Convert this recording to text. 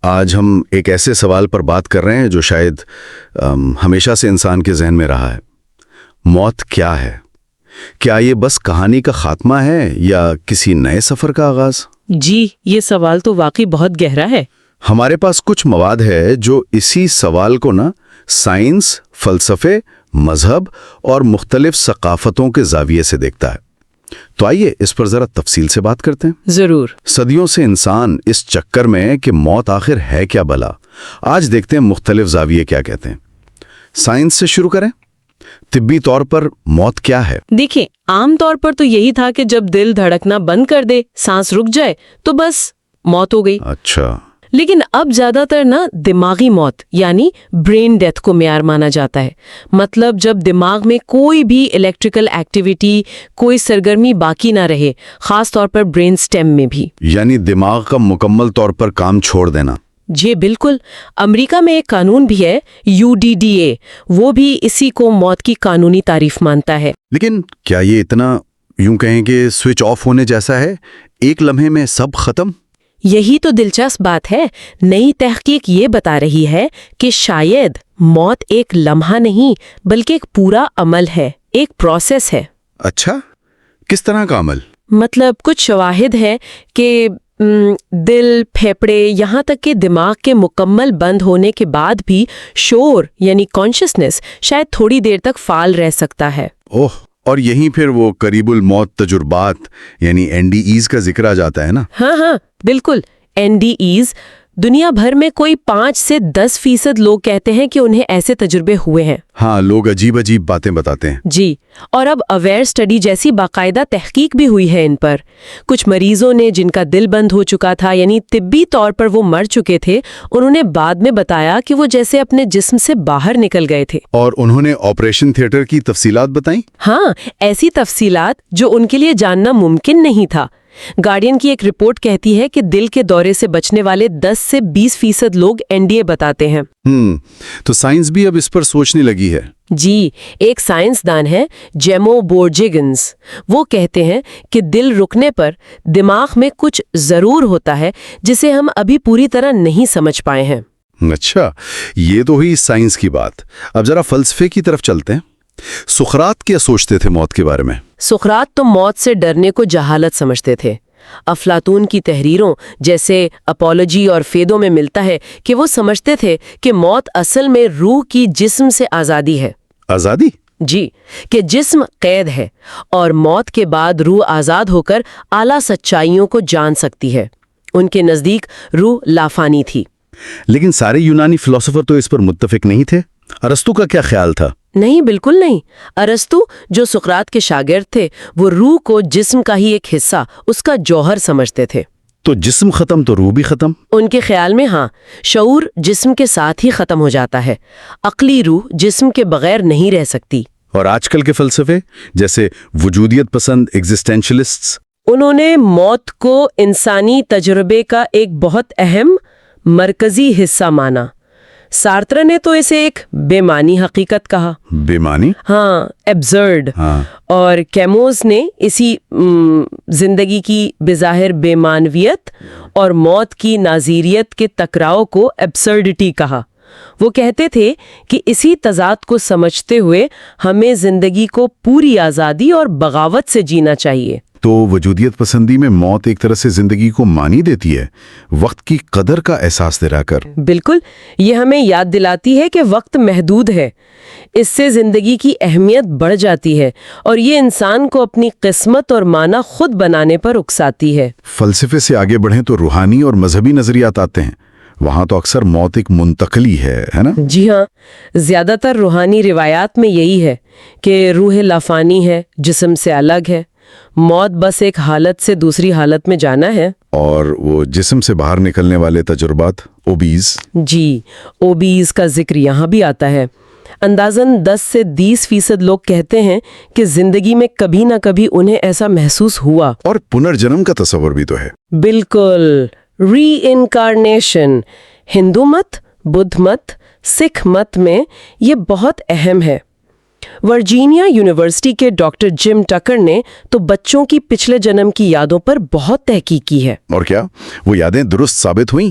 آج ہم ایک ایسے سوال پر بات کر رہے ہیں جو شاید ہمیشہ سے انسان کے ذہن میں رہا ہے۔ موت کیا ہے؟ کیا یہ بس کہانی کا خاتمہ ہے یا کسی نئے سفر کا آغاز؟ جی، یہ سوال تو واقعی بہت گہرا ہے۔ ہمارے پاس کچھ مواد ہے جو اسی سوال کو سائنس، فلسفے، مذہب اور مختلف ثقافتوں کے زاویے سے دیکھتا ہے۔ تو آئیے اس پر ذرا تفصیل سے بات کرتے ہیں۔ ضرور۔ صدیوں سے انسان اس چکر میں کہ موت آخر ہے کیا بلا، آج دیکھتے ہیں مختلف زاویے کیا کہتے ہیں۔ سائنس سے شروع کریں۔ طبی طور پر موت کیا ہے؟ دیکھیں، عام طور پر تو یہی تھا کہ جب دل دھڑکنا بند کر دے، سانس رک جائے تو بس موت ہو گئی۔ اچھا۔ لیکن اب زیادہ تر دماغی موت یعنی برین ڈیتھ کو معیار مانا جاتا ہے۔ مطلب جب دماغ میں کوئی بھی الیکٹریکل ایکٹیویٹی، کوئی سرگرمی باقی نہ رہے، خاص طور پر برین سٹیم میں بھی۔ یعنی دماغ کا مکمل طور پر کام چھوڑ دینا۔ جی بالکل۔ امریکہ میں ایک قانون بھی ہے، UDDA، وہ بھی اسی کو موت کی قانونی تعریف مانتا ہے۔ لیکن کیا یہ اتنا یوں کہیں کہ سوئچ آف ہونے جیسا ہے، ایک لمحے میں سب ختم؟ یہی تو دلچسپ بات ہے۔ نئی تحقیق یہ بتا رہی ہے کہ شاید موت ایک لمحہ نہیں بلکہ ایک پورا عمل ہے، ایک پروسیس ہے۔ اچھا، کس طرح کا عمل؟ مطلب کچھ شواہد ہے کہ دل، پھیپھڑے، یہاں تک کہ دماغ کے مکمل بند ہونے کے بعد بھی شعور یعنی کانشسنس شاید تھوڑی دیر تک فعال رہ سکتا ہے۔ اوہ، اور یہیں پھر وہ قریب الموت تجربات یعنی NDEs کا ذکر آ جاتا ہے نا؟ ہاں بالکل۔ NDEs دنیا بھر میں کوئی 5 سے 10% لوگ کہتے ہیں کہ انہیں ایسے تجربے ہوئے ہیں۔ ہاں، لوگ عجیب باتیں بتاتے ہیں۔ جی، اور اب اویئر اسٹڈی جیسی باقاعدہ تحقیق بھی ہوئی ہے ان پر۔ کچھ مریضوں نے جن کا دل بند ہو چکا تھا، یعنی طبی طور پر وہ مر چکے تھے، انہوں نے بعد میں بتایا کہ وہ جیسے اپنے جسم سے باہر نکل گئے تھے۔ اور انہوں نے آپریشن تھیٹر کی تفصیلات بتائیں؟ ہاں، ایسی تفصیلات جو ان کے لیے جاننا ممکن نہیں تھا۔ گارڈین کی ایک رپورٹ کہتی ہے کہ دل کے دورے سے بچنے والے 10 سے 20% لوگ NDA بتاتے ہیں۔ تو سائنس بھی اب اس پر سوچنے لگی ہے۔ جی، ایک سائنسدان ہے جیمو بورجیگنز، وہ کہتے ہیں کہ دل رکنے پر دماغ میں کچھ ضرور ہوتا ہے جسے ہم ابھی پوری طرح نہیں سمجھ پائے ہیں۔ اچھا، یہ تو ہوئی سائنس کی بات۔ اب ذرا فلسفے کی طرف چلتے ہیں۔ سقراط کیا سوچتے تھے موت کے بارے میں؟ سقراط تو موت سے ڈرنے کو جہالت سمجھتے تھے۔ افلاطون کی تحریروں جیسے اپولوجی اور فیدو میں ملتا ہے کہ وہ سمجھتے تھے کہ موت اصل میں روح کی جسم سے آزادی ہے۔ آزادی؟ جی، کہ جسم قید ہے اور موت کے بعد روح آزاد ہو کر اعلیٰ سچائیوں کو جان سکتی ہے۔ ان کے نزدیک روح لافانی تھی۔ لیکن سارے یونانی فلسفر تو اس پر متفق نہیں تھے۔ ارسطو کا کیا خیال تھا؟ نہیں، بالکل نہیں۔ ارسطو جو سقراط کے شاگرد تھے، وہ روح کو جسم کا ہی ایک حصہ، اس کا جوہر سمجھتے تھے۔ تو جسم ختم تو روح بھی ختم؟ ان کے خیال میں ہاں، شعور جسم کے ساتھ ہی ختم ہو جاتا ہے۔ عقلی روح جسم کے بغیر نہیں رہ سکتی۔ اور آج کل کے فلسفے جیسے وجودیت پسند ایگزسٹینشلسٹس، انہوں نے موت کو انسانی تجربے کا ایک بہت اہم مرکزی حصہ مانا۔ سارتر نے تو اسے ایک بے معنی حقیقت کہا۔ بے معنی؟ ہاں، ایبزرڈ۔ اور کیموز نے اسی زندگی کی بظاہر بے معنویت اور موت کی ناظریت کے ٹکراؤ کو ایبسرڈٹی کہا۔ وہ کہتے تھے کہ اسی تضاد کو سمجھتے ہوئے ہمیں زندگی کو پوری آزادی اور بغاوت سے جینا چاہیے۔ تو وجودیت پسندی میں موت ایک طرح سے زندگی کو معنی دیتی ہے، وقت کی قدر کا احساس دلا کر۔ بالکل، یہ ہمیں یاد دلاتی ہے کہ وقت محدود ہے، اس سے زندگی کی اہمیت بڑھ جاتی ہے اور یہ انسان کو اپنی قسمت اور معنی خود بنانے پر اکساتی ہے۔ فلسفے سے آگے بڑھیں تو روحانی اور مذہبی نظریات آتے ہیں۔ وہاں تو اکثر موت ایک منتقلی ہے نا؟ جی ہاں، زیادہ تر روحانی روایات میں یہی ہے کہ روح لافانی ہے، جسم سے الگ ہے، موت بس ایک حالت سے دوسری حالت میں جانا ہے۔ اور وہ جسم سے باہر نکلنے والے تجربات، اوبیز؟ جی، اوبیز کا ذکر یہاں بھی آتا ہے۔ اندازاً 10 سے 20% لوگ کہتے ہیں کہ زندگی میں کبھی نہ کبھی انہیں ایسا محسوس ہوا۔ اور پنرجنم کا تصور بھی تو ہے۔ بالکل، ری انکارنیشن۔ ہندو مت، بدھ مت، سکھ مت میں یہ بہت اہم ہے۔ ورجینیا یونیورسٹی کے ڈاکٹر جم ٹکر نے تو بچوں کی پچھلے جنم کی یادوں پر بہت تحقیق کی ہے۔ اور کیا وہ یادیں درست ثابت ہوئیں؟